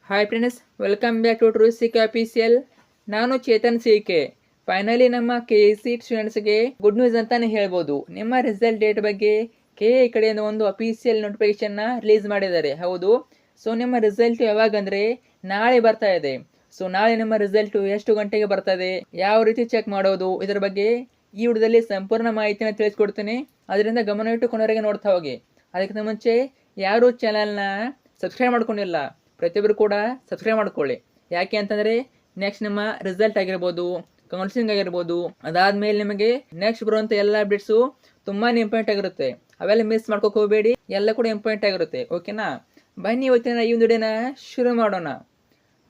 Hi friends, welcome back to True C K official. ನಾನು Chetan C K. Finally ನಮ್ಮ KC ಸ್ಟೂಡೆಂಟ್ಸ್ಗೆ good news ಅಂತಾನೆ ಹೇಳ್ಬೋದು. ನಿಮ್ಮ ರಿಸಲ್ಟ್ ಡೇಟ್ ಬಗ್ಗೆ KA ಕಡೆಯಿಂದ ಒಂದು ಅಫಿಷಿಯಲ್ ನೋಟಿಫಿಕೇಶನ್ನ ರಿಲೀಸ್ ಮಾಡಿದ್ದಾರೆ. ಹೌದು, ಸೊ ನಿಮ್ಮ ರಿಸಲ್ಟ್ ಯಾವಾಗಂದ್ರೆ ನಾಳೆ ಬರ್ತಾ ಇದೆ. ಸೊ ನಾಳೆ ನಿಮ್ಮ ರಿಸಲ್ಟ್ ಎಷ್ಟು ಗಂಟೆಗೆ ಬರ್ತದೆ, ಯಾವ ರೀತಿ ಚೆಕ್ ಮಾಡೋದು, ಇದರ ಬಗ್ಗೆ ಈ ವಿಡಿಯೋದಲ್ಲಿ ಸಂಪೂರ್ಣ ಮಾಹಿತಿನ ತಿಳಿಸ್ಕೊಡ್ತೀನಿ. ಅದರಿಂದ ಗಮನವಿಟ್ಟು ಕೊನೆವರೆಗೆ ನೋಡ್ತಾ ಹೋಗಿ. ಅದಕ್ಕಿಂತ ಮುಂಚೆ ಯಾರು ಚಾನಲ್ನ ಸಬ್ಸ್ಕ್ರೈಬ್ ಮಾಡ್ಕೊಂಡಿಲ್ಲ, ಪ್ರತಿಯೊಬ್ಬರು ಕೂಡ ಸಬ್ಸ್ಕ್ರೈಬ್ ಮಾಡ್ಕೊಳ್ಳಿ. ಯಾಕೆ ಅಂತಂದರೆ ನೆಕ್ಸ್ಟ್ ನಿಮ್ಮ ರಿಸಲ್ಟ್ ಆಗಿರ್ಬೋದು, ಕೌನ್ಸಿಲಿಂಗ್ ಆಗಿರ್ಬೋದು, ಅದಾದಮೇಲೆ ನಿಮಗೆ ನೆಕ್ಸ್ಟ್ ಬರುವಂಥ ಎಲ್ಲ ಅಪ್ಡೇಟ್ಸು ತುಂಬಾ ಇಂಪಾರ್ಟೆಂಟ್ ಆಗಿರುತ್ತೆ. ಅವೆಲ್ಲ ಮಿಸ್ ಮಾಡ್ಕೋಕೆ ಹೋಗಬೇಡಿ, ಎಲ್ಲ ಕೂಡ ಇಂಪಾರ್ಟೆಂಟ್ ಆಗಿರುತ್ತೆ. ಓಕೆನಾ? ಬನ್ನಿ ಇವತ್ತಿನ ಈ ಒಂದು ವಿಡಿಯೋನ ಶುರು ಮಾಡೋಣ.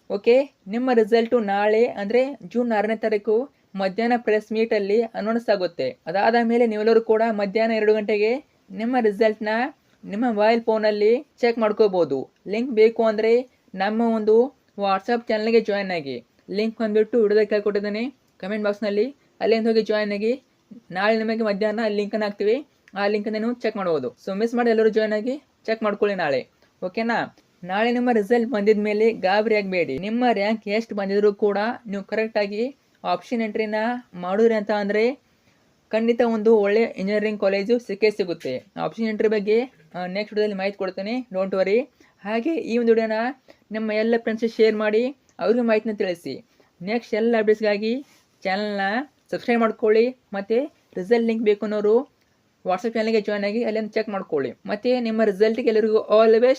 ಓಕೆ, ನಿಮ್ಮ ರಿಸಲ್ಟು ನಾಳೆ ಅಂದರೆ ಜೂನ್ 6ನೇ ತಾರೀಕು ಮಧ್ಯಾಹ್ನ ಪ್ರೆಸ್ ಮೀಟಲ್ಲಿ ಅನೌನ್ಸ್ ಆಗುತ್ತೆ. ಅದಾದ ಮೇಲೆ ನೀವೆಲ್ಲರೂ ಕೂಡ ಮಧ್ಯಾಹ್ನ 2 ಗಂಟೆಗೆ ನಿಮ್ಮ ರಿಸಲ್ಟ್ನ ನಿಮ್ಮ ಮೊಬೈಲ್ ಫೋನಲ್ಲಿ ಚೆಕ್ ಮಾಡ್ಕೋಬೋದು. ಲಿಂಕ್ ಬೇಕು ಅಂದರೆ ನಮ್ಮ ಒಂದು ವಾಟ್ಸಪ್ ಚಾನಲ್ಗೆ ಜಾಯ್ನ್ ಆಗಿ. ಲಿಂಕ್ ಬಂದುಬಿಟ್ಟು ವಿಡಿಯೋದಾಗ ಕೇಳ್ಕೊಟ್ಟಿದ್ದೀನಿ ಕಮೆಂಟ್ ಬಾಕ್ಸ್ನಲ್ಲಿ, ಅಲ್ಲಿಂದ ಹೋಗಿ ಜಾಯ್ನ್ ಆಗಿ. ನಾಳೆ ನಿಮಗೆ ಮಧ್ಯಾಹ್ನ ಲಿಂಕನ್ನು ಹಾಕ್ತೀವಿ, ಆ ಲಿಂಕನ್ನು ನೀವು ಚೆಕ್ ಮಾಡ್ಬೋದು. ಸೊ ಮಿಸ್ ಮಾಡಿ ಎಲ್ಲರೂ ಜಾಯ್ನ್ ಆಗಿ ಚೆಕ್ ಮಾಡ್ಕೊಳ್ಳಿ ನಾಳೆ. ಓಕೆನಾ? ನಾಳೆ ನಿಮ್ಮ ರಿಸಲ್ಟ್ ಬಂದಿದ ಮೇಲೆ ಗಾಬರಿ ಆಗಬೇಡಿ. ನಿಮ್ಮ ರ್ಯಾಂಕ್ ಎಷ್ಟು ಬಂದಿದ್ರು ಕೂಡ ನೀವು ಕರೆಕ್ಟಾಗಿ ಆಪ್ಷನ್ ಎಂಟ್ರಿನ ಮಾಡಿದ್ರಿ ಅಂತ ಅಂದರೆ ಖಂಡಿತ ಒಂದು ಒಳ್ಳೆ ಇಂಜಿನಿಯರಿಂಗ್ ಕಾಲೇಜು ಸಿಕ್ಕೇ ಸಿಗುತ್ತೆ. ಆಪ್ಷನ್ ಎಂಟ್ರಿ ಬಗ್ಗೆ ನೆಕ್ಸ್ಟ್ ವಿಡಿಯೋದಲ್ಲಿ ಮಾಹಿತಿ ಕೊಡ್ತೀನಿ, ಡೋಂಟ್ ವರಿ. ಹಾಗೆ ಈ ಒಂದು ವಿಡಿಯೋನ ನಿಮ್ಮ ಎಲ್ಲ ಫ್ರೆಂಡ್ಸಿಗೆ ಶೇರ್ ಮಾಡಿ, ಅವ್ರಿಗೆ ಮಾಹಿತಿನ ತಿಳಿಸಿ. ನೆಕ್ಸ್ಟ್ ಎಲ್ಲ ಅಪ್ಡೇಟ್ಸ್ಗಾಗಿ ಚಾನಲ್ನ ಸಬ್ಸ್ಕ್ರೈಬ್ ಮಾಡ್ಕೊಳ್ಳಿ. ಮತ್ತು ರಿಸಲ್ಟ್ ಲಿಂಕ್ ಬೇಕು ಅನ್ನೋರು ವಾಟ್ಸಪ್ ಚಾನಲ್ಗೆ ಜಾಯ್ನ್ ಆಗಿ ಅಲ್ಲಿಂದ ಚೆಕ್ ಮಾಡ್ಕೊಳ್ಳಿ. ಮತ್ತು ನಿಮ್ಮ ರಿಸಲ್ಟ್ಗೆ ಎಲ್ಲರಿಗೂ ಆಲ್ ದ ಬೆಸ್ಟ್.